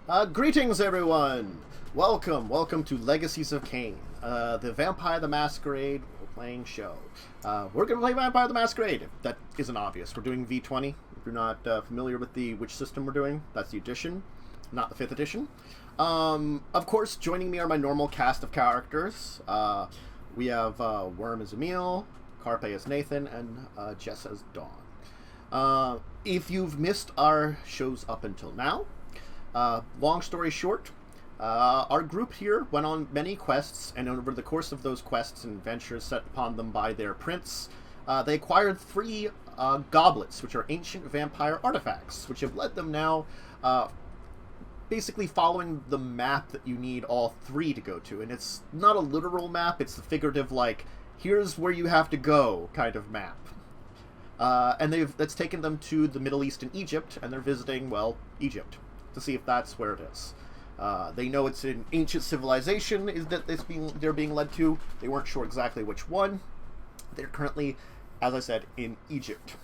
Greetings, everyone! Welcome to Legacies of Caine, the Vampire the Masquerade role-playing show. We're going to play Vampire the Masquerade, if that isn't obvious. We're doing V20. If you're not familiar with which system we're doing, that's the edition, not the 5th edition. Of course, joining me are my normal cast of characters. We have Worm as Emil, Carpe as Nathan, and Jess as Dawn. If you've missed our shows up until now, long story short, our group here went on many quests, and over the course of those quests and adventures set upon them by their prince, they acquired 3 goblets, which are ancient vampire artifacts, which have led them now basically following the map that you need all 3 to go to. And it's not a literal map, it's a figurative, like, here's where you have to go kind of map. And that's taken them to the Middle East and Egypt, and they're visiting, well, Egypt, to see if that's where it is. They know it's an ancient civilization they're being led to. They weren't sure exactly which one. They're currently, as I said, in Egypt.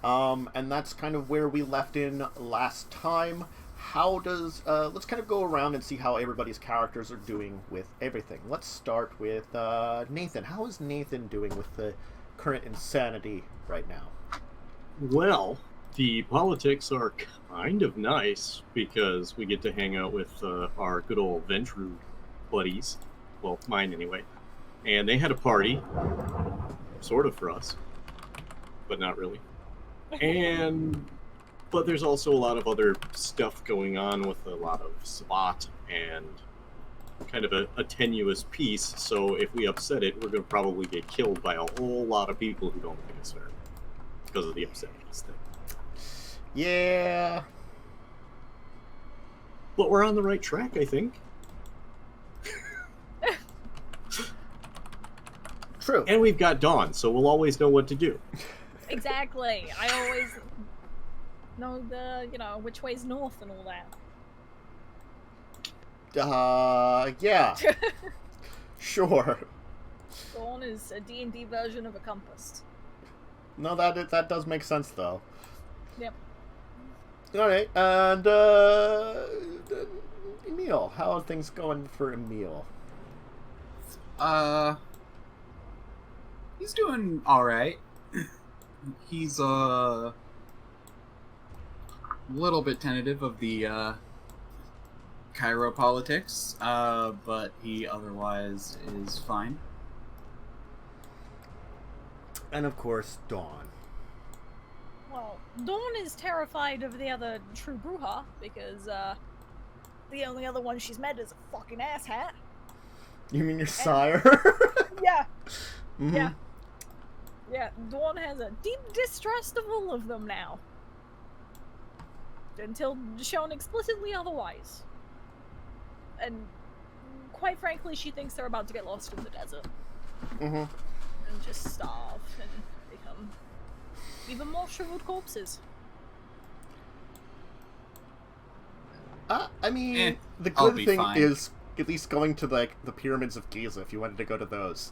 And that's kind of where we left in last time. Let's kind of go around and see how everybody's characters are doing with everything. Let's start with Nathan. How is Nathan doing with the current insanity right now? Well, the politics are kind of nice because we get to hang out with our good old Ventru buddies. Well, mine anyway. And they had a party, sort of for us, but not really. But there's also a lot of other stuff going on with a lot of SWAT and kind of a tenuous piece, so if we upset it, we're going to probably get killed by a whole lot of people who don't think it's fair because of the upset piece thing. Yeah. But we're on the right track, I think. True. And we've got Dawn, so we'll always know what to do. Exactly. I always know which way's north and all that. Yeah. Sure. Dawn is a D&D version of a compass. No, that does make sense, though. Yep. Alright, and, Emil. How are things going for Emil? He's doing alright. He's, a little bit tentative of the, Cairo politics, but he otherwise is fine. And, of course, Dawn. Well, Dawn is terrified of the other true Bruja, because, the only other one she's met is a fucking asshat. You mean your sire? Yeah. Mm-hmm. Yeah. Yeah, Dawn has a deep distrust of all of them now. Until shown explicitly otherwise. And quite frankly, she thinks they're about to get lost in the desert. Mm-hmm. And just starve and become even more shriveled corpses. I mean, the I'll good be thing fine. is at least going to, like, the pyramids of Giza, if you wanted to go to those.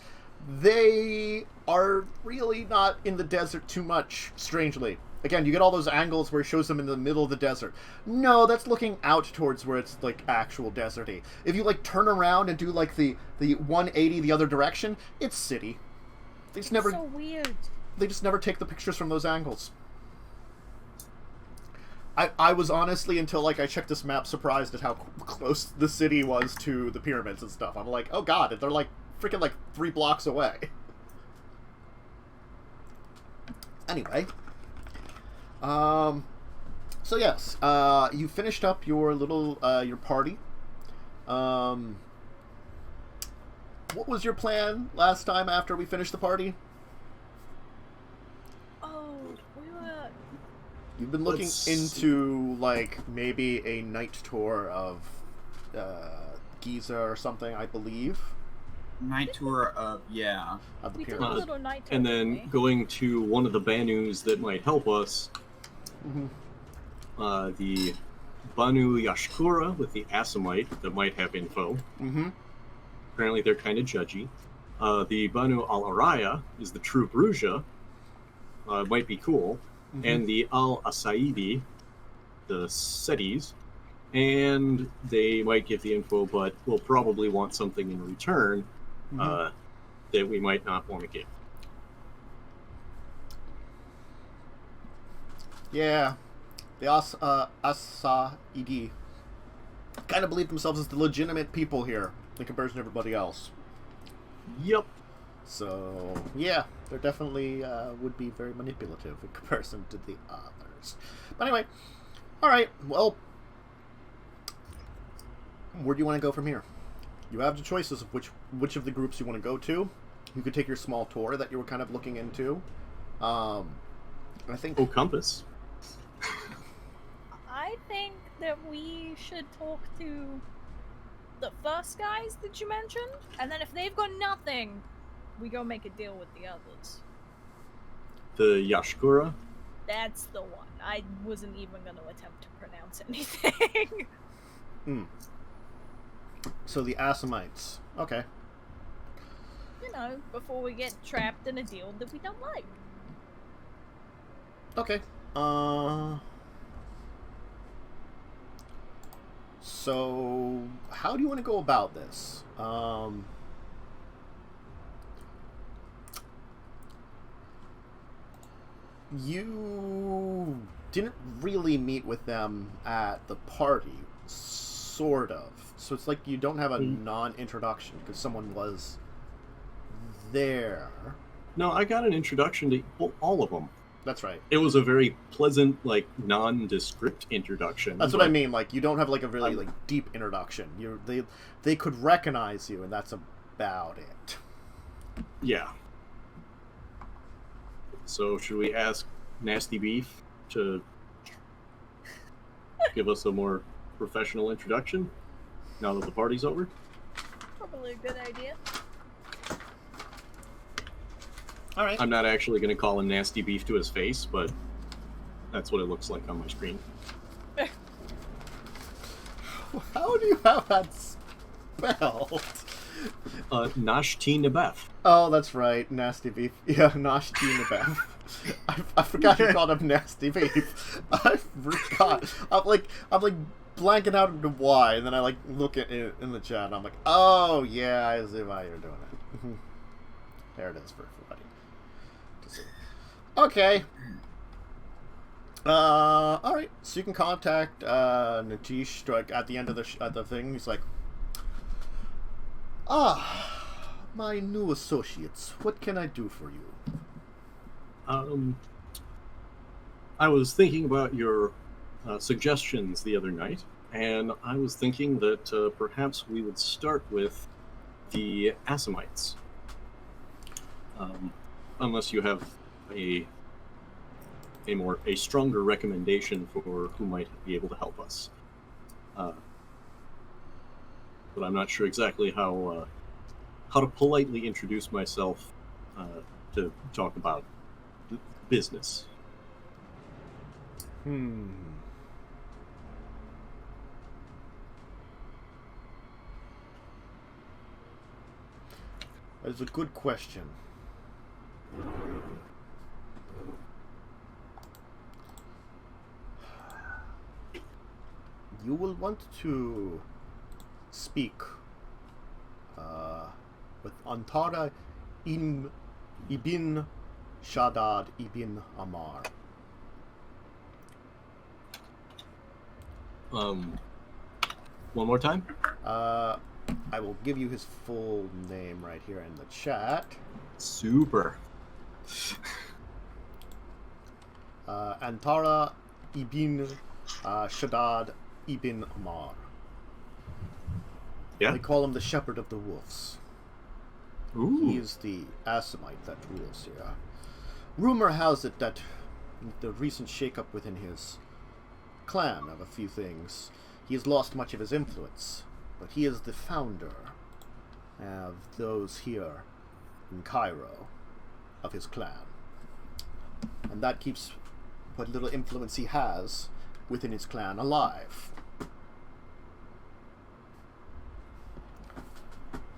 They are really not in the desert too much, strangely. Again, you get all those angles where it shows them in the middle of the desert. No, that's looking out towards where it's, like, actual deserty. If you, like, turn around and do, like, the 180 the other direction, it's city. It's so weird. They just never take the pictures from those angles. I was honestly, until, like, I checked this map, surprised at how close the city was to the pyramids and stuff. I'm like, oh god, they're, like, freaking, like, 3 blocks away. Anyway. So yes, you finished up your little, your party. What was your plan last time after we finished the party? Oh, we were... You've been looking into, like, maybe a night tour of, Giza or something, I believe. Night tour of, yeah. Of the We took a pyramids. little night And tour, then didn't we? going to one of the Banus that might help us, Mm-hmm. the Banu Yashkura with the Assamite that might have info. Mm-hmm. Apparently they're kind of judgy. The Banu al-Araya is the true Bruja. Might be cool. Mm-hmm. And the al-Asaidi, the Setis, and they might give the info, but will probably want something in return that we might not want to give. Yeah, the Asa-Ed kind of believe themselves as the legitimate people here in comparison to everybody else. Yep. So, yeah, they're definitely would be very manipulative in comparison to the others. But anyway, alright, well, where do you want to go from here? You have the choices of which of the groups you want to go to. You could take your small tour that you were kind of looking into. I think... Oh, compass. I think that we should talk to the first guys that you mentioned, and then if they've got nothing, we go make a deal with the others. The Yashkura? That's the one. I wasn't even going to attempt to pronounce anything. So the Assamites. Okay. You know, before we get trapped in a deal that we don't like. Okay. So, how do you want to go about this? You didn't really meet with them at the party, sort of. So it's like you don't have a non-introduction because someone was there. No, I got an introduction to all of them. That's right. It was a very pleasant, like, nondescript introduction. That's what I mean. Like, you don't have like a really like deep introduction. They could recognize you, and that's about it. Yeah. So should we ask Nasty Beef to give us a more professional introduction now that the party's over? Probably a good idea. All right. I'm not actually going to call him Nasty Beef to his face, but that's what it looks like on my screen. How do you have that spelled? Nashti Nebef. Oh, that's right. Nasty Beef. Yeah, Nashti Nebef. I forgot you called him Nasty Beef. I forgot. I'm like blanking out into why, and then I like look at it in the chat, and I'm like, oh yeah, I see why you're doing it. There it is for everybody to see. Okay. All right. So you can contact Natish like, at the end of the thing. He's like, my new associates. What can I do for you? I was thinking about your suggestions the other night, and I was thinking that perhaps we would start with the Assamites. Unless you have a stronger recommendation for who might be able to help us. But I'm not sure exactly how to politely introduce myself to talk about business. That is a good question. You will want to speak with Antara ibn Shaddad ibn Amar. One more time? I will give you his full name right here in the chat. Super. Antara ibn Shaddad ibn Amar. Yeah. They call him the Shepherd of the Wolves. Ooh. He is the Assamite that rules here. Rumor has it that the recent shakeup within his clan of a few things, he has lost much of his influence, but he is the founder of those here in Cairo of his clan. And that keeps what little influence he has within his clan alive.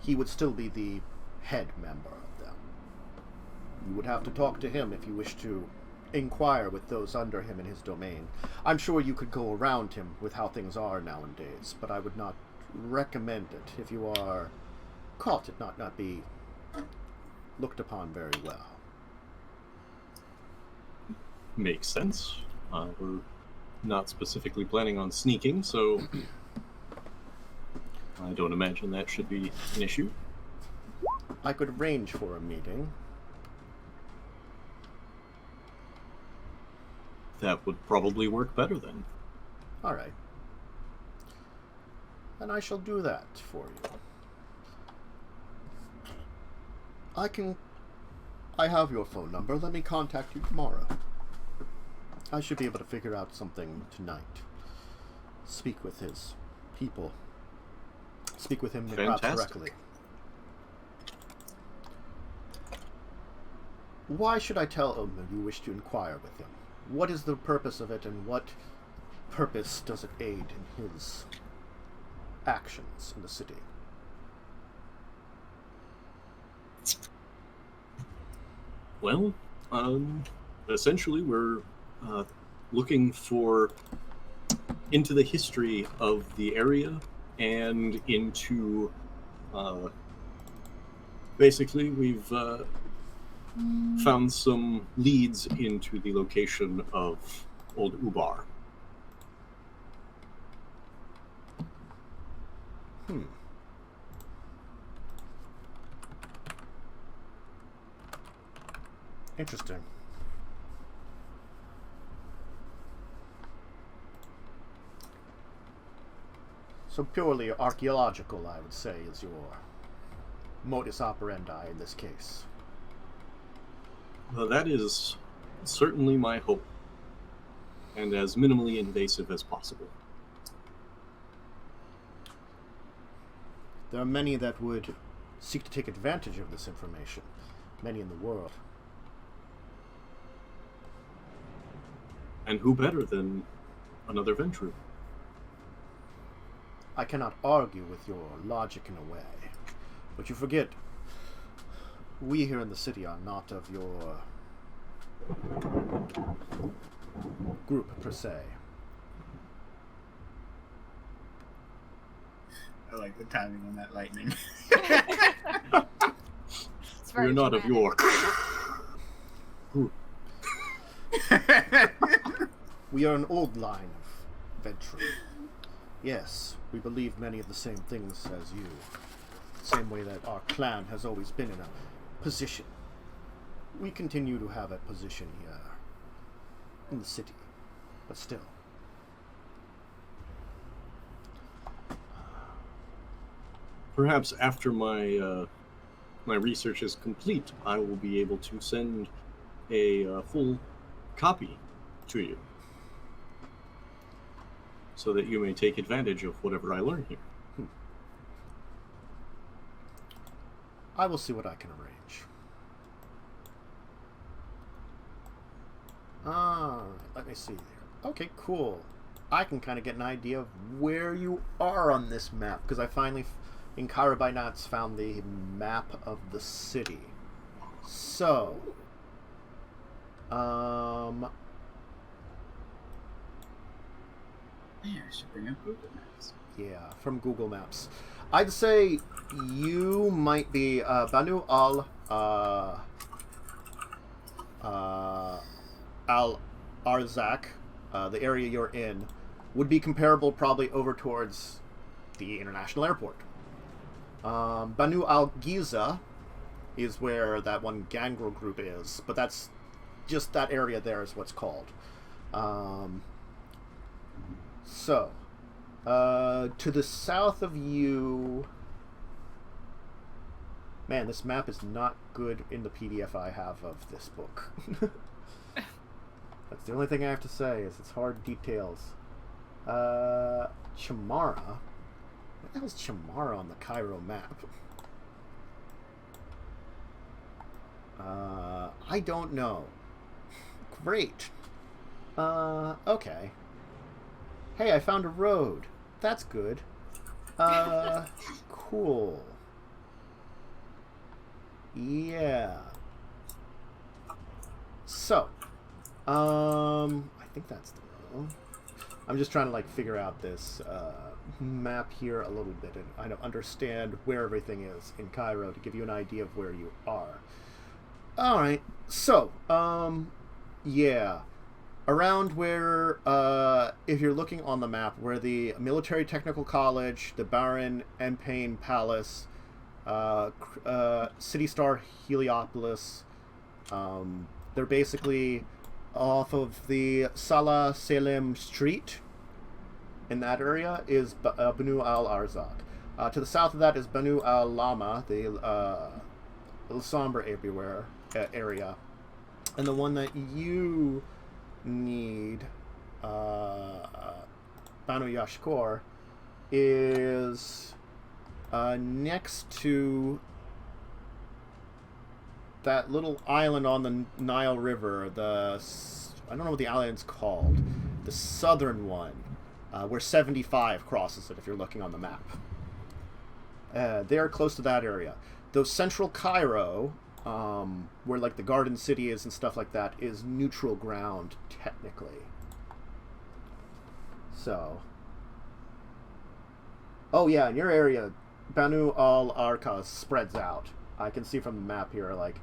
He would still be the head member of them. You would have to talk to him if you wish to inquire with those under him in his domain. I'm sure you could go around him with how things are nowadays, but I would not recommend it. If you are caught, it not be looked upon very well. Makes sense. We're not specifically planning on sneaking, so I don't imagine that should be an issue. I could arrange for a meeting. That would probably work better then. All right. And I shall do that for you. I have your phone number. Let me contact you tomorrow. I should be able to figure out something tonight. Speak with his people. Speak with him perhaps directly. Why should I tell him that you wish to inquire with him? What is the purpose of it, and what purpose does it aid in his actions in the city? Well, essentially we're looking into the history of the area and into basically we've found some leads into the location of Old Ubar. Interesting. So purely archaeological, I would say, is your modus operandi in this case. Well, that is certainly my hope, and as minimally invasive as possible. There are many that would seek to take advantage of this information. Many in the world. And who better than another Ventru? I cannot argue with your logic in a way, but you forget, we here in the city are not of your group per se. I like the timing on that lightning. We're not of your group. We are an old line of Ventru. Yes, we believe many of the same things as you. Same way that our clan has always been in a position. We continue to have a position here in the city, but still. Perhaps after my my research is complete, I will be able to send a full copy to you, so that you may take advantage of whatever I learn here. I will see what I can arrange. Let me see there. Okay, cool. I can kind of get an idea of where you are on this map, because I finally, in Cairo by Knots, found the map of the city. So, Yeah, I should bring up Google Maps. yeah, from Google Maps. I'd say you might be Banu al-Arzak, the area you're in, would be comparable probably over towards the international airport. Banu al-Giza is where that one gangrel group is, but that's just that area there is what's called. So, to the south of you... Man, this map is not good in the PDF I have of this book. That's the only thing I have to say, is it's hard details. Chamara? What the hell is Chamara on the Cairo map? I don't know. Great. Okay. Hey, I found a road. That's good. Cool. Yeah. So, I think that's the one. I'm just trying to like figure out this map here a little bit, and I don't understand where everything is in Cairo to give you an idea of where you are. All right, so yeah, around where if you're looking on the map, where the Military Technical College, the Baron Empire Palace, City Star Heliopolis, they're basically off of the Salah Salem Street. In that area is Banu al-Arzaq. To the south of that is Banu al-Lama, the little somber everywhere area. And the one that you need, Banu Yashkor, is next to that little island on the Nile River. I don't know what the island's called. The southern one, where 75 crosses it if you're looking on the map. They're close to that area. Though central Cairo, where like the Garden City is and stuff like that, is neutral ground technically. So, oh yeah, in your area, Banu al-Arqa spreads out. I can see from the map here, like,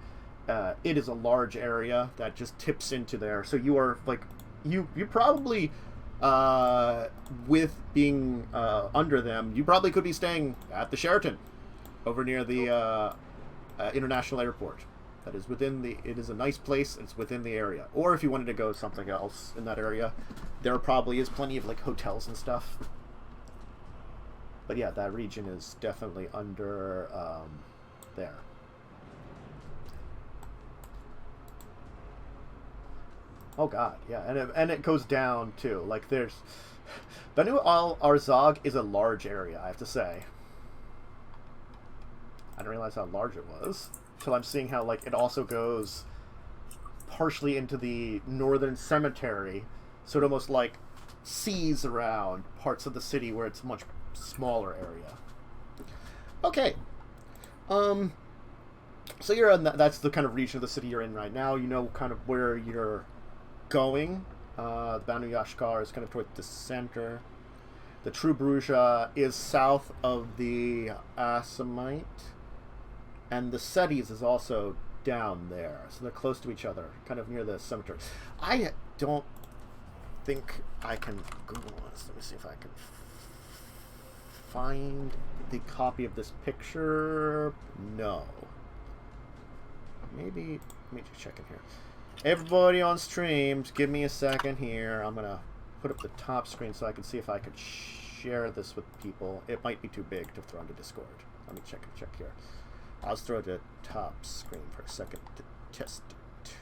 it is a large area that just tips into there. So you are like, you probably, with being under them, you probably could be staying at the Sheraton, over near the international airport. That is within the. It is a nice place. It's within the area. Or if you wanted to go something else in that area, there probably is plenty of like hotels and stuff. But yeah, that region is definitely under there. Oh god, yeah, and it goes down too. Like there's Banu al-Arzaq is a large area, I have to say. I didn't realize how large it was until I'm seeing how like it also goes partially into the northern cemetery, so it almost like sees around parts of the city where it's a much smaller area. Okay, so you're in that's the kind of region of the city you're in right now. You know kind of where you're going. Banu Yashkar is kind of toward the center. The True Bruja is south of the Assamite, and the Sedis is also down there, so they're close to each other, kind of near the cemetery. I don't think I can Google this. Let me see if I can find the copy of this picture. No. Maybe, let me just check in here. Everybody on streams, give me a second here. I'm going to put up the top screen so I can see if I could share this with people. It might be too big to throw into Discord. Let me check here. I'll just throw the top screen for a second to test it.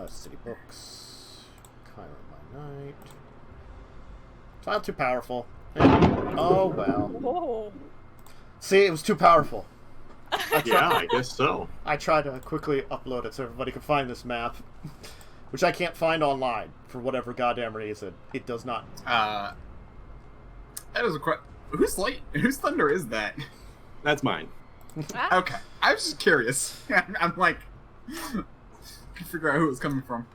City Books, Cairo by Night. It's not too powerful. Oh well. Whoa. See, it was too powerful. Yeah, I guess so. I tried to quickly upload it so everybody could find this map, which I can't find online for whatever goddamn reason. It does not. That is a question. Whose thunder is that? That's mine. Ah, Okay, I was just curious. I'm like, I figure out who it was coming from.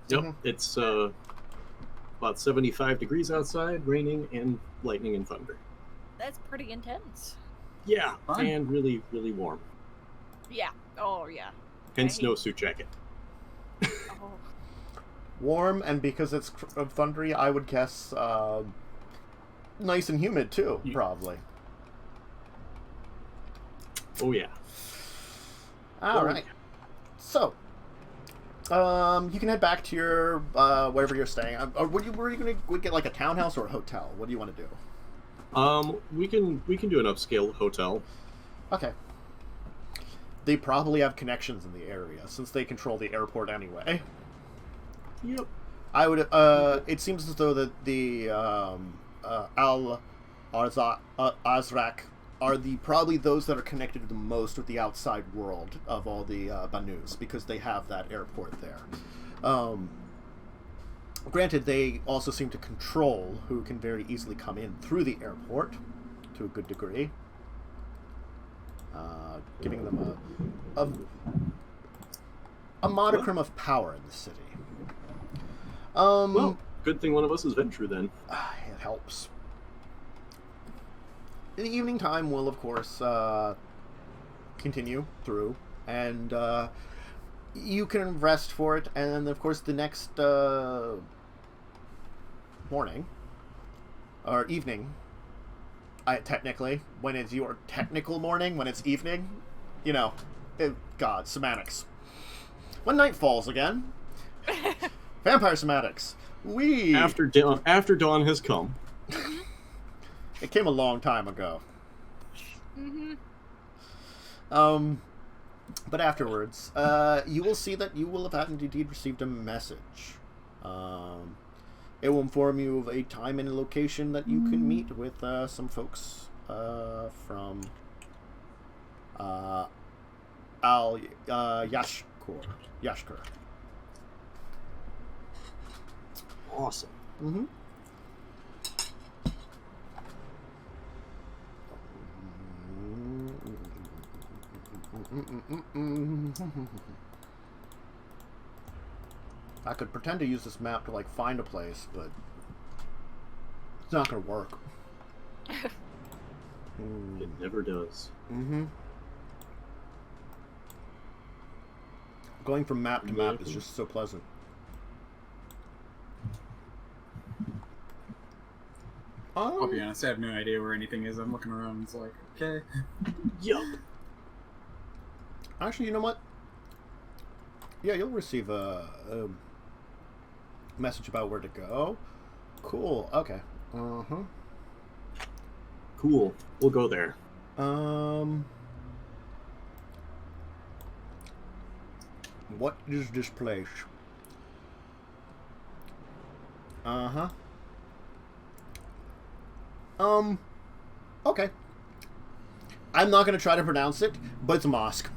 Yep, Mhm. it's about 75 degrees outside, raining and lightning and thunder. that's pretty intense. Yeah, Fun. and really, really warm. Yeah. Oh, yeah. Hence, I no hate- suit jacket. Oh. Warm, and because it's thundery, I would guess nice and humid too, probably. Oh yeah. All right. So, you can head back to your wherever you're staying. Or were you going to get like a townhouse or a hotel? What do you want to do? We can do an upscale hotel. Okay. They probably have connections in the area since they control the airport anyway. Yep. I would. It seems as though that the al-Azraq are probably those that are connected the most with the outside world of all the Banus because they have that airport there. Granted, they also seem to control who can very easily come in through the airport, to a good degree, giving them a modicum of power in the city. Well, good thing one of us is Ventru then. It helps. In the evening time, we'll of course continue through, and you can rest for it, and then of course the next morning or evening, technically, when it's your technical morning, when it's evening, you know, God, semantics. When night falls again, vampire semantics. After dawn has come. It came a long time ago. Mm-hmm. But afterwards, you will see that you will have indeed received a message. It will inform you of a time and a location that you can meet with some folks from Yashkur. Awesome. Mm-hmm. I could pretend to use this map to like find a place, but it's not gonna work. It never does. Mm-hmm. Going from map to map is just so pleasant. I'll be honest, I have no idea where anything is. I'm looking around, it's like, okay. Yup. Actually, you know what? Yeah, you'll receive a message about where to go. Cool. Okay. Uh-huh. Cool. We'll go there. What is this place? Uh-huh. Okay. I'm not gonna try to pronounce it, but it's a mosque.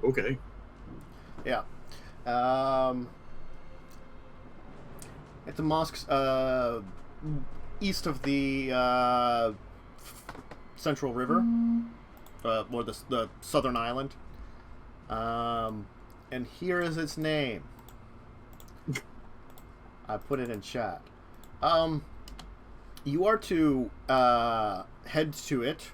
Okay. Yeah. It's a mosque east of the Central River, or the Southern Island. And here is its name. I put it in chat. You are to head to it,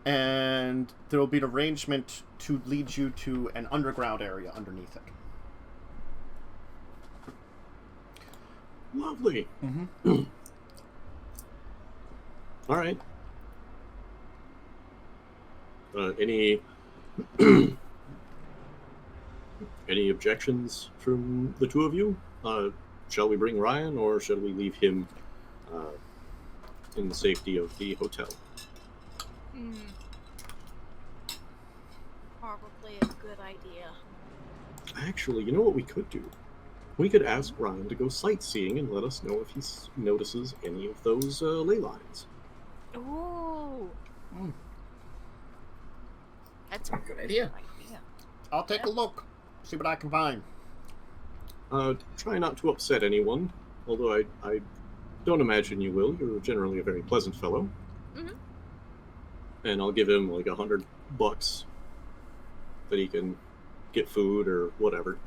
and there will be an arrangement to lead you to an underground area underneath it. Lovely. Mm-hmm. All right. Any any objections from the two of you? Shall we bring Ryan, or shall we leave him in the safety of the hotel? Probably a good idea. Actually, you know what we could do? We could ask Ryan to go sightseeing and let us know if he notices any of those ley lines. Ooh. That's a Good idea. I'll take a look, see what I can find. Try not to upset anyone, although I don't imagine you will. You're generally a very pleasant fellow. Mm-hmm. And I'll give him like $100 that he can get food or whatever.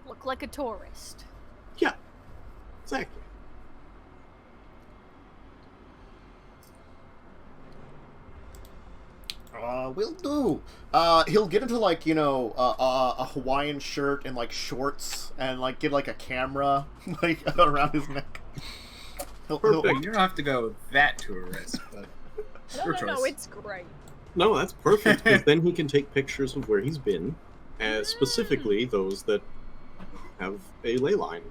Look like a tourist. Yeah, exactly. Will do. He'll get into like, you know, a Hawaiian shirt and like shorts and like get like a camera like around his neck. Perfect. You don't have to go that tourist, but No, it's great. No, that's perfect, because then he can take pictures of where he's been, specifically those that have a ley line.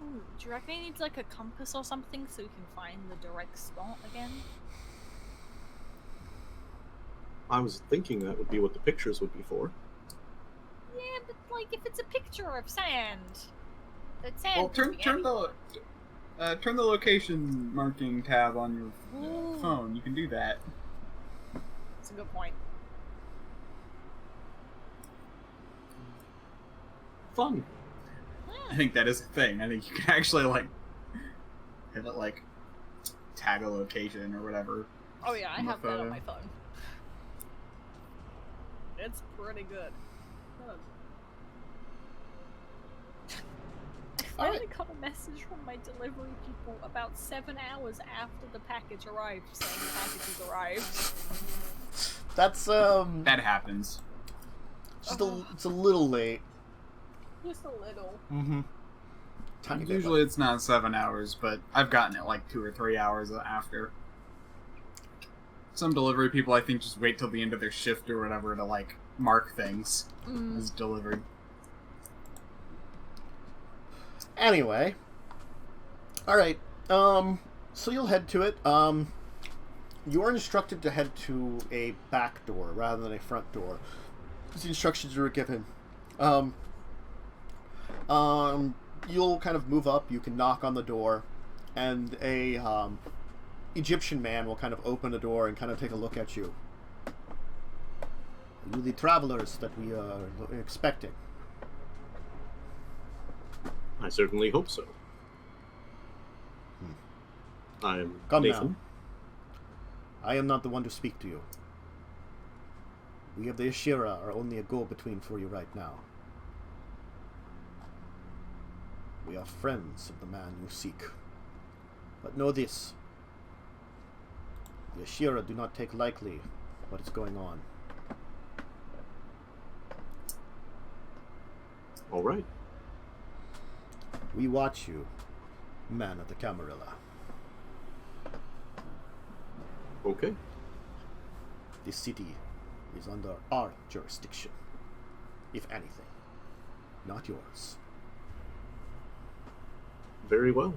Ooh, do you reckon he needs like a compass or something so he can find the direct spot again? I was thinking that would be what the pictures would be for. Yeah, but like if it's a picture of sand, that sand. well, turn the location marking tab on your phone. You can do that. That's a good point. fun. I think that is the thing. I think you can actually, like, hit it, like, tag a location or whatever. Oh yeah, I on the have that on photo. my phone. It's pretty good. I finally got a message from my delivery people about 7 hours after the package arrived, saying the package has arrived. That's That happens. just it's a little late. Just a little. Mm-hmm. Tiny bit, Usually it's not 7 hours, but I've gotten it like 2 or 3 hours after. Some delivery people, I think, just wait till the end of their shift or whatever to, like, mark things as delivered. Anyway, all right. So you'll head to it. You are instructed to head to a back door rather than a front door. These instructions you were given. You'll kind of move up. You can knock on the door, and a Egyptian man will kind of open the door and kind of take a look at you. Are you the travelers that we are expecting? I certainly hope so. I'm Come Nathan. now. I am not the one to speak to you. We of the Ashira are only a go-between for you right now. We are friends of the man you seek. But know this. The Ashira do not take lightly what is going on. All right. We watch you, man of the Camarilla. Okay. This city is under our jurisdiction, if anything, not yours. Very well.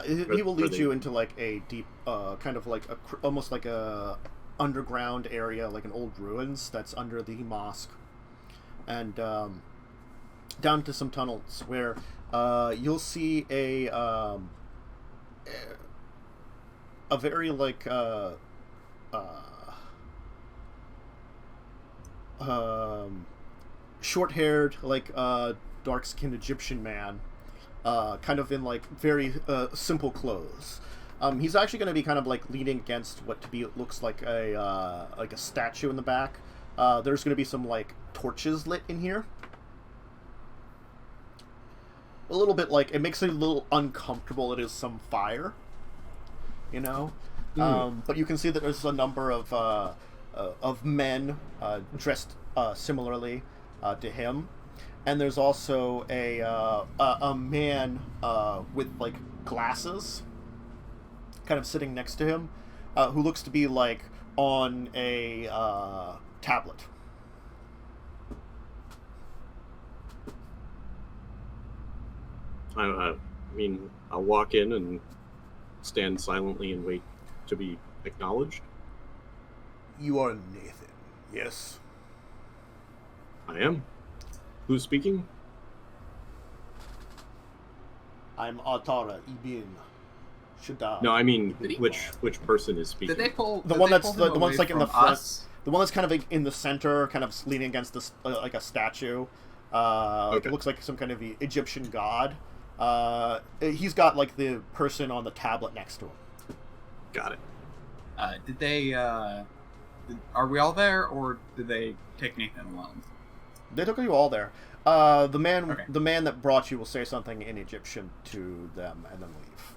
He will lead you into like a deep, kind of like almost like a underground area, like an old ruins that's under the mosque, and down to some tunnels where you'll see a very like short-haired, like dark-skinned Egyptian man. Kind of in like very simple clothes. He's actually going to be kind of like leaning against what looks like a statue in the back. There's going to be some like torches lit in here. A little bit like it makes it a little uncomfortable. It is some fire, you know. But you can see that there's a number of men dressed similarly to him. And there's also a man with like glasses, kind of sitting next to him, who looks to be like on a tablet. I mean, I'll walk in and stand silently and wait to be acknowledged. You are Nathan, yes? I am. Who's speaking? I'm Atara Ibn Shadad. No, I mean Did he- which person is speaking. Did they pull The did one they that's pull him the one's away like in the from front. us? The one that's kind of like in the center, kind of leaning against this like a statue. Okay. It looks like some kind of Egyptian god. He's got like the person on the tablet next to him. Got it. Did they? Are we all there, or did they take Nathan alone? They took you all there. The man, Okay. the man that brought you will say something in Egyptian to them and then leave.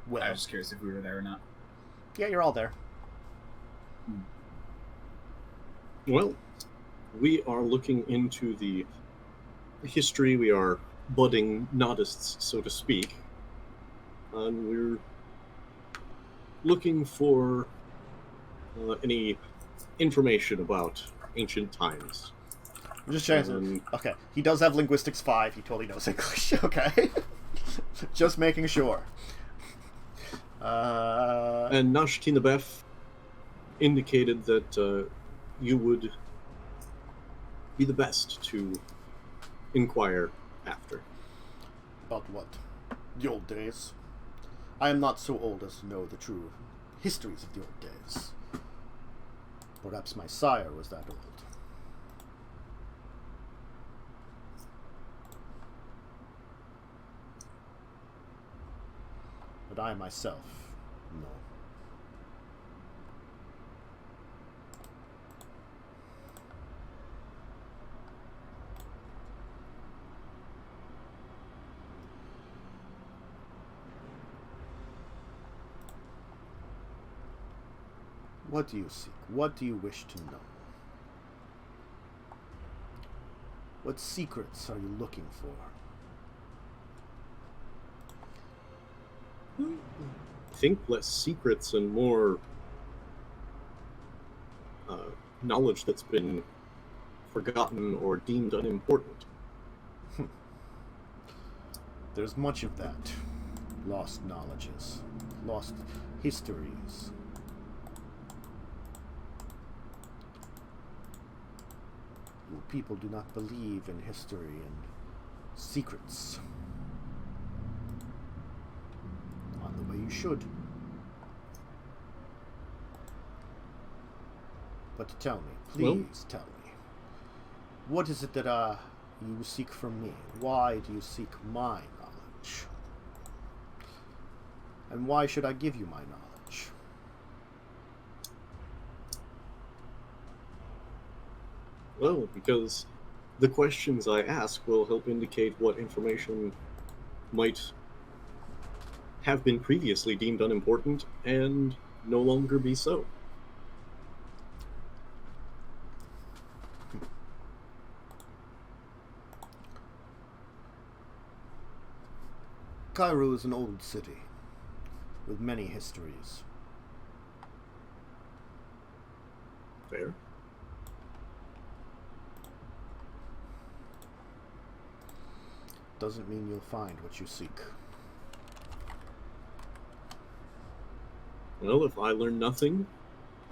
Well, I was just curious if we were there or not. yeah, you're all there. Well, we are looking into the history. We are budding nodists, so to speak. And we're looking for any information about ancient times. I'm just checking. Okay, he does have linguistics 5. He totally knows English. Okay, just making sure. And Nashtinabef indicated that you would be the best to inquire after. About what? The old days? I am not so old as to know the true histories of the old days. Perhaps my sire was that old. But I myself, no. What do you seek? What do you wish to know? What secrets are you looking for? I think less secrets and more knowledge that's been forgotten or deemed unimportant. There's much of that. Lost knowledges, lost histories. People do not believe in history and secrets. Not the way you should. But tell me, please tell me. What is it that you seek from me? Why do you seek my knowledge? And why should I give you my knowledge? Well, because the questions I ask will help indicate what information might have been previously deemed unimportant and no longer be so. Cairo is an old city with many histories. Fair. Doesn't mean you'll find what you seek. Well, if I learn nothing,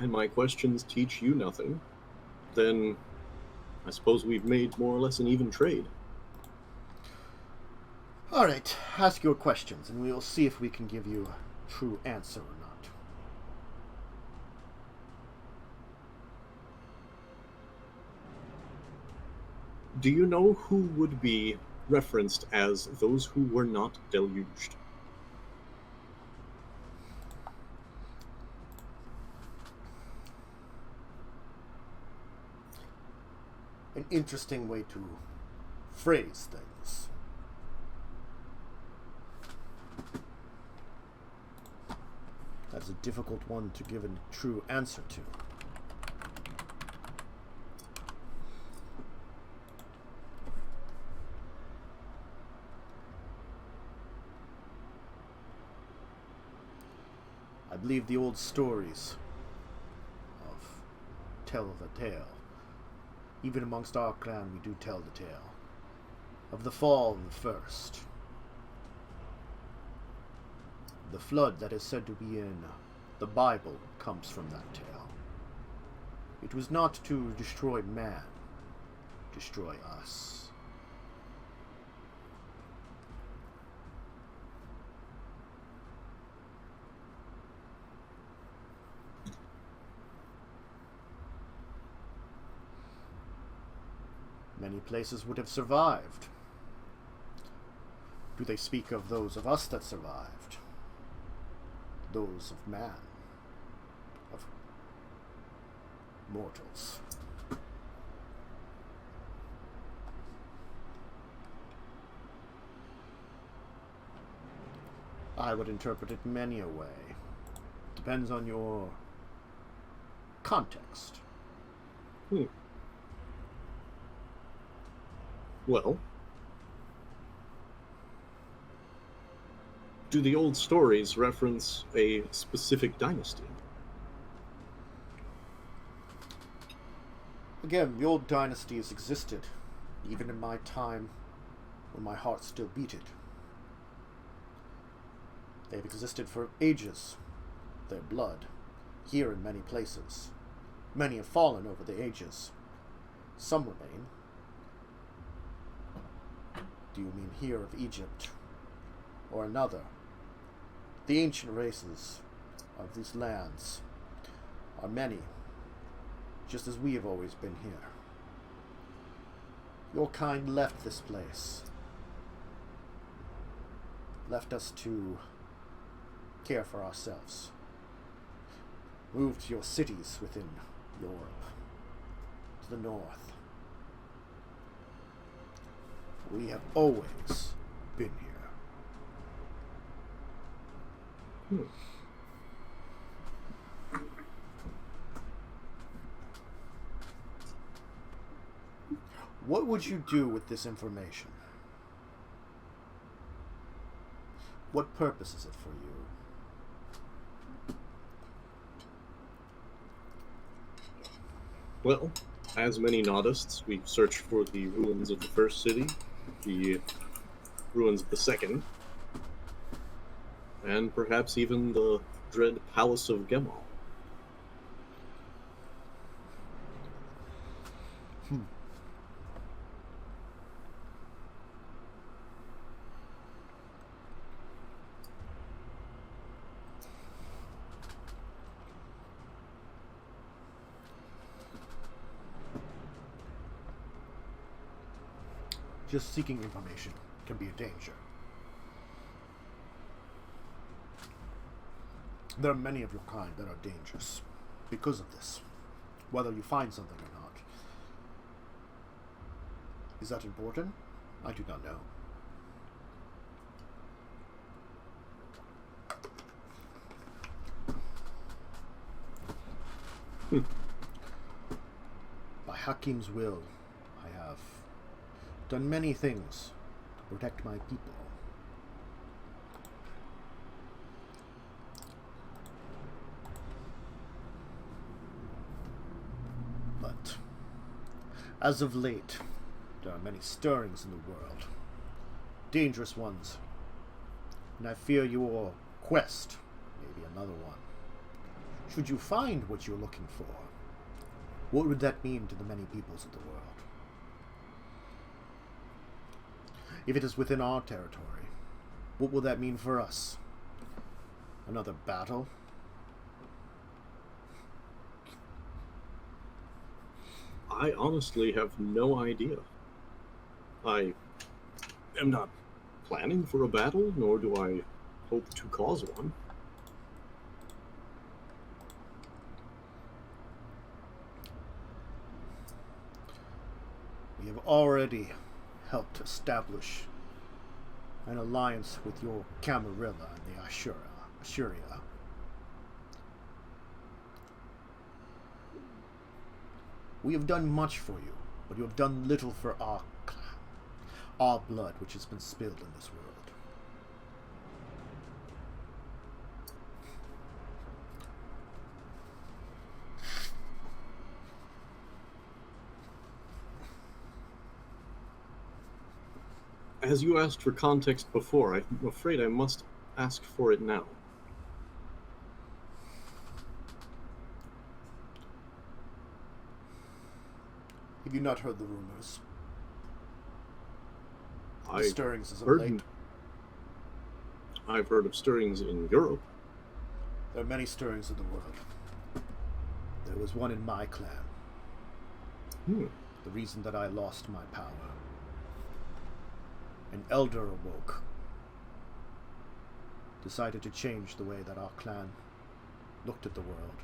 and my questions teach you nothing, then I suppose we've made more or less an even trade. Alright, ask your questions, and we'll see if we can give you a true answer or not. Do you know who would be referenced as those who were not deluged? An interesting way to phrase things. That's a difficult one to give a true answer to. I believe the old stories of tell the tale. Even amongst our clan, we do tell the tale of the fall of the first. The flood that is said to be in the Bible comes from that tale. It was not to destroy man, destroy us. Many places would have survived. Do they speak of those of us that survived? Those of man, of mortals. I would interpret it many a way. Depends on your context. Well, do the old stories reference a specific dynasty? Again, the old dynasties existed, even in my time when my heart still beated. They've existed for ages, their blood, here in many places. Many have fallen over the ages. Some remain. Do you mean here of Egypt, or another? The ancient races of these lands are many, just as we have always been here. Your kind left this place, left us to care for ourselves, moved to your cities within Europe, to the north. We have always been here. What would you do with this information? What purpose is it for you? Well, as many Naudists, we searched for the ruins of the first city, the ruins of the second, and perhaps even the dread Palace of Gemal. Just seeking information can be a danger. There are many of your kind that are dangerous because of this, whether you find something or not. Is that important? I do not know. By Hakim's will, I have done many things to protect my people. But as of late, there are many stirrings in the world, dangerous ones, and I fear your quest may be another one. Should you find what you're looking for, what would that mean to the many peoples of the world? If it is within our territory, what will that mean for us? Another battle? I honestly have no idea. I am not planning for a battle, nor do I hope to cause one. We have already helped establish an alliance with your Camarilla and the Assyria. We have done much for you, but you have done little for our clan, our blood which has been spilled in this world. As you asked for context before, I'm afraid I must ask for it now. Have you not heard the rumors? The I stirrings as of heard. late. I've heard of stirrings in Europe. There are many stirrings in the world. There was one in my clan. The reason that I lost my power. An elder awoke. Decided to change the way that our clan looked at the world.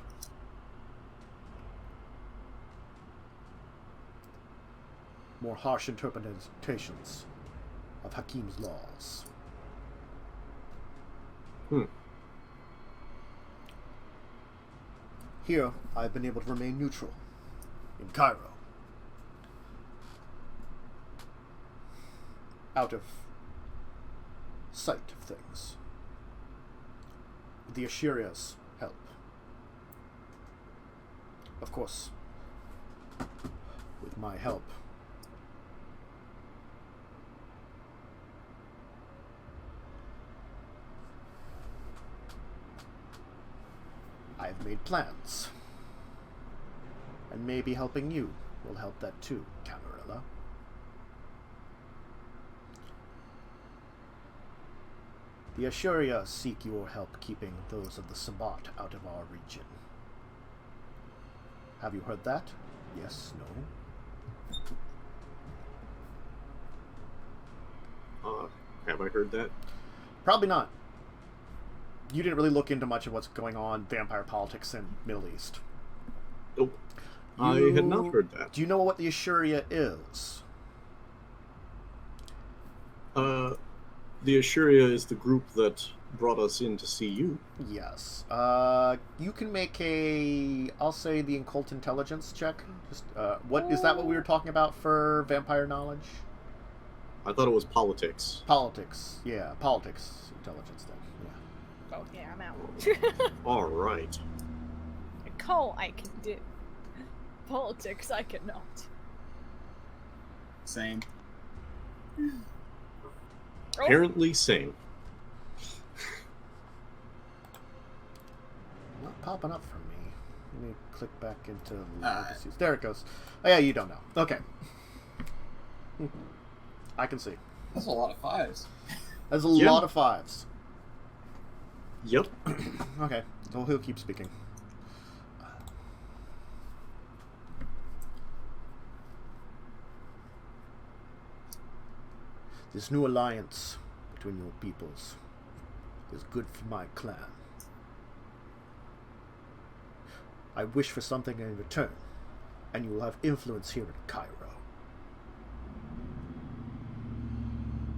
More harsh interpretations of Hakim's laws. Here, I've been able to remain neutral. In Cairo. Out of sight of things. With the Assyria's help. Of course, with my help. I have made plans. And may be helping you will help that too, Camarilla. The Ashuria seek your help keeping those of the Sabbat out of our region. Have you heard that? Yes, no? Have I heard that? Probably not. You didn't really look into much of what's going on vampire politics in Middle East. Nope. I had not heard that. Do you know what the Ashuria is? The Ashuria is the group that brought us in to see you. Yes. You can make a, I'll say the occult intelligence check. Just, is that what we were talking about for vampire knowledge? I thought it was politics. Politics. Yeah, politics intelligence then. Yeah. Oh, yeah, I'm out. All right. Occult I can do. Politics I cannot. Same. Apparently same. Not popping up for me. Let me click back into Legacies. There it goes. Oh yeah, you don't know. Okay. I can see. That's a lot of fives. That's a lot of fives. Yep. Okay, so he'll keep speaking. This new alliance between your peoples is good for my clan. I wish for something in return, and you will have influence here in Cairo.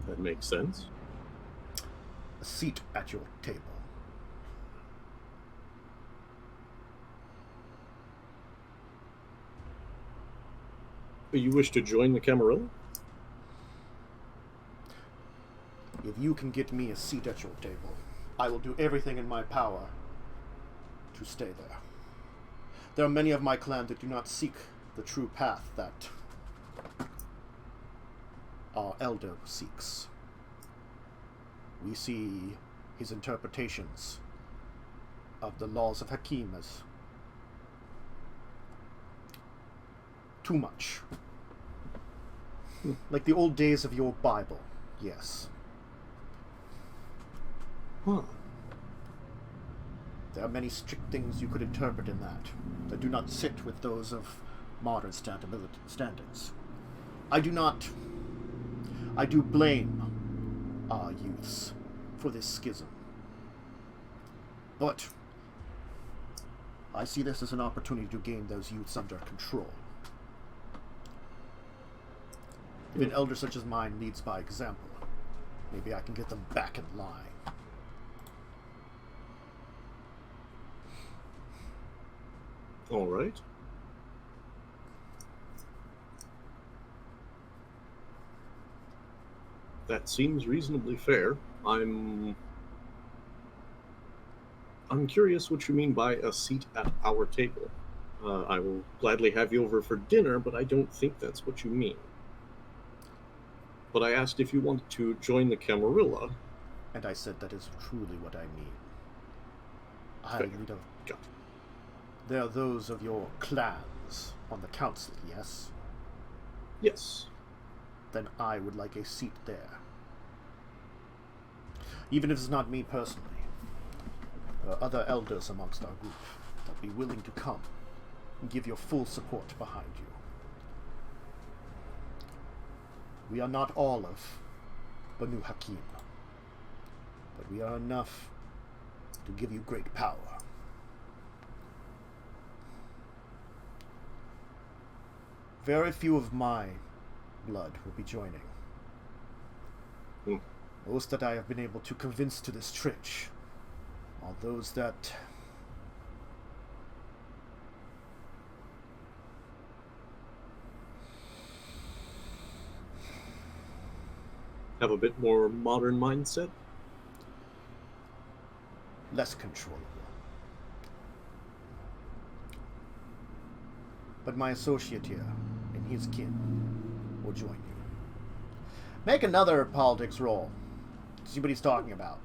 That makes sense. A seat at your table. You wish to join the Camarilla? If you can get me a seat at your table, I will do everything in my power to stay there. There are many of my clan that do not seek the true path that our elder seeks. We see his interpretations of the laws of Hakim as too much. Like the old days of your Bible, yes. Huh. There are many strict things you could interpret in that do not sit with those of modern standards. I do blame our youths for this schism. But I see this as an opportunity to gain those youths under control. If an elder such as mine leads by example, maybe I can get them back in line. All right. That seems reasonably fair. I'm curious what you mean by a seat at our table. I will gladly have you over for dinner, but I don't think that's what you mean. But I asked if you wanted to join the Camarilla. And I said that is truly what I mean. I lead a... Got it. There are those of your clans on the council, yes? Yes. Then I would like a seat there. Even if it's not me personally. There are other elders amongst our group that will be willing to come and give your full support behind you. We are not all of Banu Hakim, but we are enough to give you great power. Very few of my blood will be joining. Most that I have been able to convince to this trich are those that have a bit more modern mindset. less controllable. But my associate here and his kin will join you. Make another politics roll. See what he's talking about.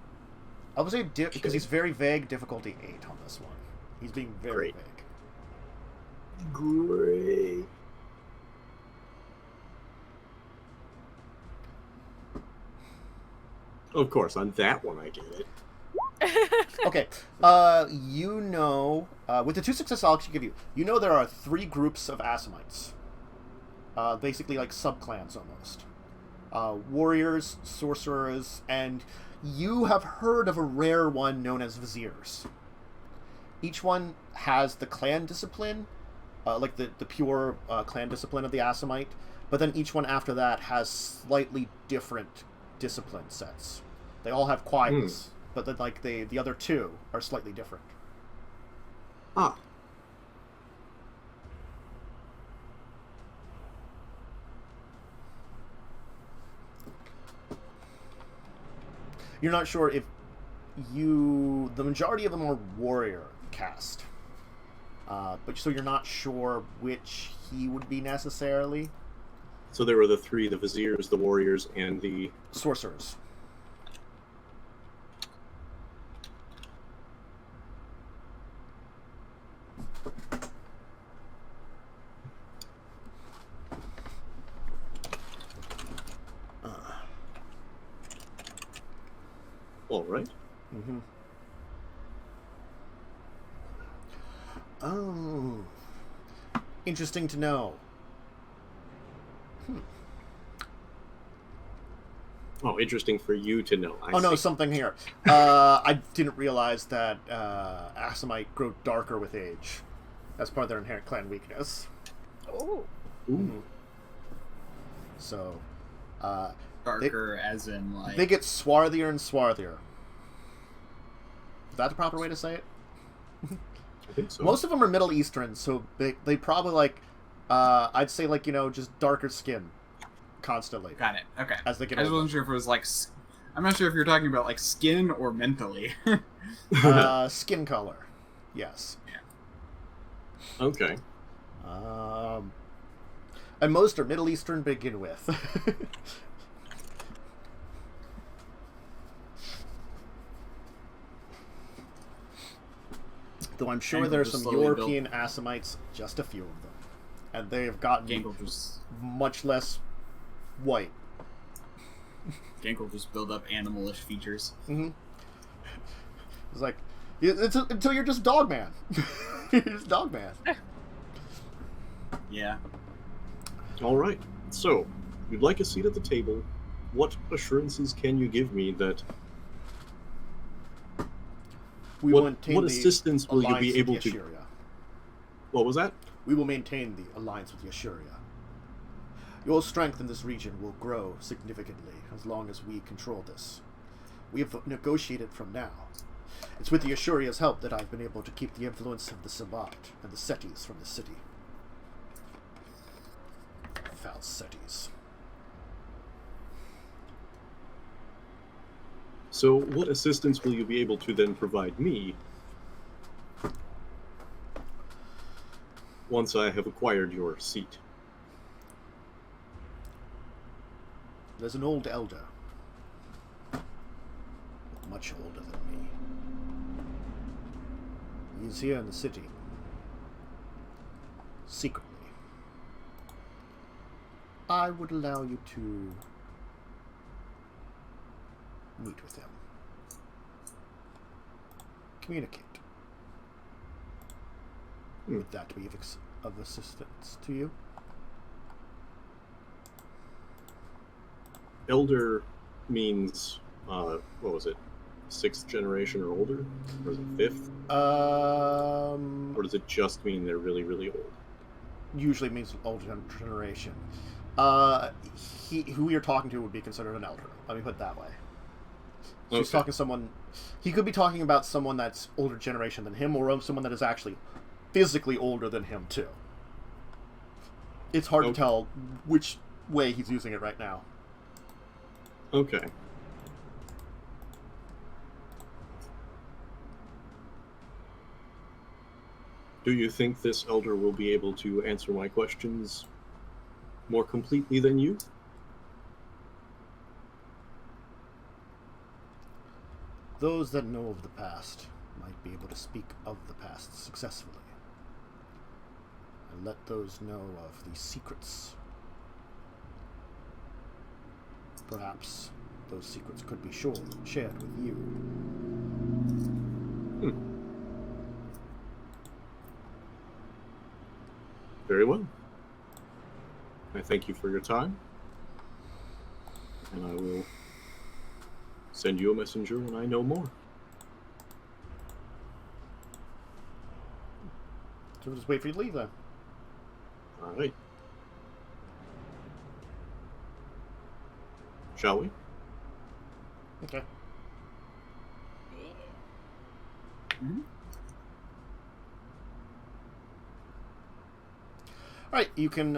I would say because he's very vague, difficulty 8 on this one. He's being very vague. Great. Of course, on that one I get it. Okay. You know, with the 2 success I'll actually give you, you know there are 3 groups of Assamites. Basically like sub-clans almost. Warriors, sorcerers, and you have heard of a rare one known as viziers. Each one has the clan discipline, like the pure clan discipline of the Assamite, but then each one after that has slightly different discipline sets. They all have quietness, but then like the other 2 are slightly different. Ah. You're not sure if the majority of them are warrior cast, but so you're not sure which he would be necessarily. So there were the 3, the viziers, the warriors, and the... sorcerers. All right. Mm-hmm. Oh. Interesting to know. Oh, interesting for you to know. No, something here. I didn't realize that Assamite grow darker with age. That's part of their inherent clan weakness. Oh. Mm-hmm. So, Darker as in, like... they get swarthier and swarthier. Is that the proper way to say it? I think so. Most of them are Middle Eastern, so they probably like, I'd say like, just darker skin, constantly. Got it. Okay. As they get I just older. wasn't sure if it was like... I'm not sure if you're talking about like skin or mentally. Skin color, yes. Yeah. Okay. And most are Middle Eastern to begin with. Though I'm sure there's some European Assamites, just a few of them. And they have gotten much less white. Gank just build up animalish features. Mm-hmm. It's like, until you're just Dogman. You're just Dogman. Yeah. All right. So, you'd like a seat at the table. What assurances can you give me that... What assistance will you be able to... What was that? We will maintain the alliance with the Assyria. Your strength in this region will grow significantly as long as we control this. We have negotiated from now. It's with the Assyria's help that I've been able to keep the influence of the Sabbat and the Setis from the city. Foul Setis. So, what assistance will you be able to then provide me once I have acquired your seat? There's an old elder. Much older than me. He's here in the city. Secretly. I would allow you to meet with him. Communicate. Would that be of assistance to you? Elder means, what was it? 6th generation or older? Or is it 5th? Or does it just mean they're really, really old? Usually means older generation. Who you're talking to would be considered an elder. Let me put it that way. So he's talking to someone... He could be talking about someone that's older generation than him, or someone that is actually physically older than him, too. It's hard to tell which way he's using it right now. Okay. Do you think this elder will be able to answer my questions more completely than you? Those that know of the past might be able to speak of the past successfully. And let those know of the secrets perhaps those secrets could be shared with you. Very well. I thank you for your time. And I will send you a messenger when I know more. So we'll just wait for you to leave then. All right. Shall we? Okay. Mhm. Alright, you can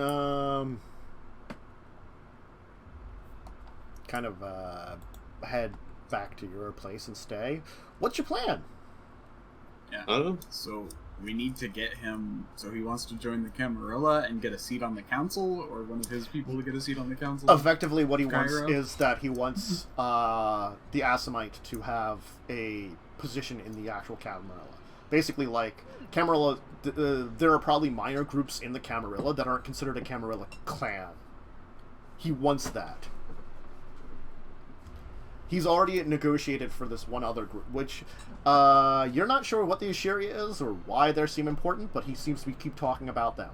kind of head back to your place and stay. What's your plan? Yeah. So we need to get him. So he wants to join the Camarilla and get a seat on the council, or one of his people to get a seat on the council. Effectively, what he wants Cairo? is that he wants the Assamite to have a position in the actual Camarilla. Basically, like, Camarilla, there are probably minor groups in the Camarilla that aren't considered a Camarilla clan. He wants that. He's already negotiated for this one other group, which you're not sure what the Assyria is or why they seem important, but he seems to keep talking about them.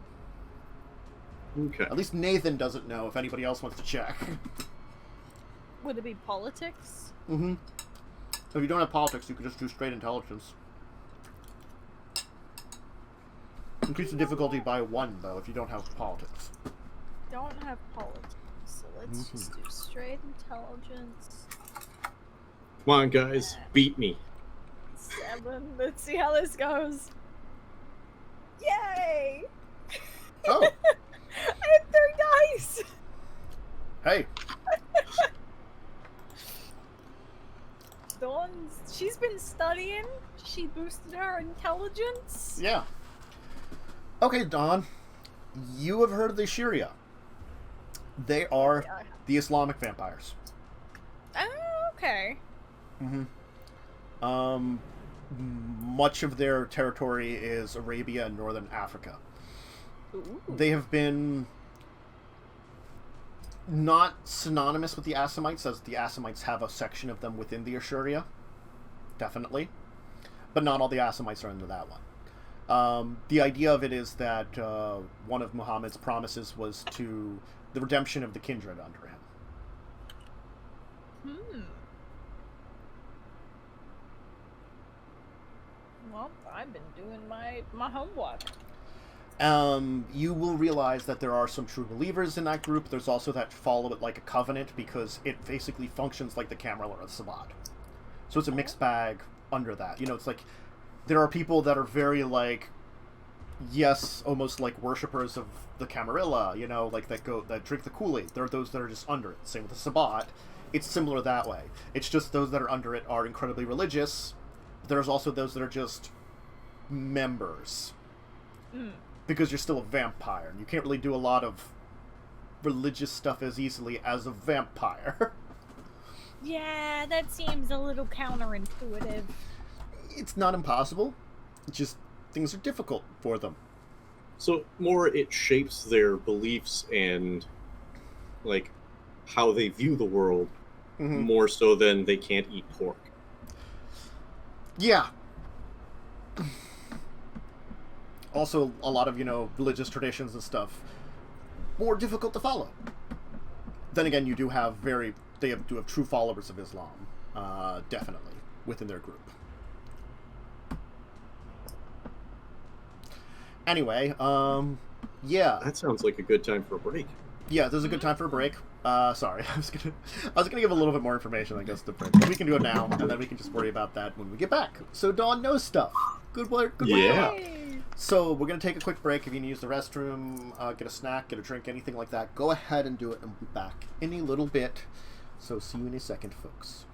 Okay. At least Nathan doesn't know if anybody else wants to check. Would it be politics? Mm-hmm. If you don't have politics, you can just do straight intelligence. Increase the difficulty by 1, though, if you don't have politics. Don't have politics, so let's just do straight intelligence. Come on, guys. Beat me. 7. Let's see how this goes. Yay! Oh! I had 3 dice! Hey! Dawn's, she's been studying. She boosted her intelligence. Yeah. Okay, Dawn. You have heard of the Assyria. They are Yeah. the Islamic vampires. Oh, okay. Mm-hmm. Much of their territory is Arabia and Northern Africa. Ooh. They have been not synonymous with the Assamites, as the Assamites have a section of them within the Assyria. Definitely. But not all the Assamites are into that one. The idea of it is that one of Muhammad's promises was to the redemption of the kindred under him. Well, I've been doing my homework. You will realize that there are some true believers in that group. There's also that follow it like a covenant, because it basically functions like the Camarilla or the Sabbat. So it's a mixed bag under that. You know, it's like there are people that are very like, yes, almost like worshippers of the Camarilla, you know, like that drink the Kool-Aid. There are those that are just under it. Same with the Sabbat. It's similar that way. It's just those that are under it are incredibly religious. There's also those that are just members. Because you're still a vampire, and you can't really do a lot of religious stuff as easily as a vampire. Yeah, that seems a little counterintuitive. It's not impossible. It's just things are difficult for them. So more it shapes their beliefs and like how they view the world more so than they can't eat pork. Yeah. Also, a lot of, you know, religious traditions and stuff more difficult to follow. Then again, you do have do have true followers of Islam, definitely, within their group. Anyway, yeah. That sounds like a good time for a break. Yeah, this is a good time for a break. Sorry, I was gonna give a little bit more information, I guess, the break. We can do it now, and then we can just worry about that when we get back. So Dawn knows stuff. Good work. Good work. Yeah. So we're gonna take a quick break. If you need to use the restroom, get a snack, get a drink, anything like that, go ahead and do it, and we'll be back in a little bit. So see you in a second, folks.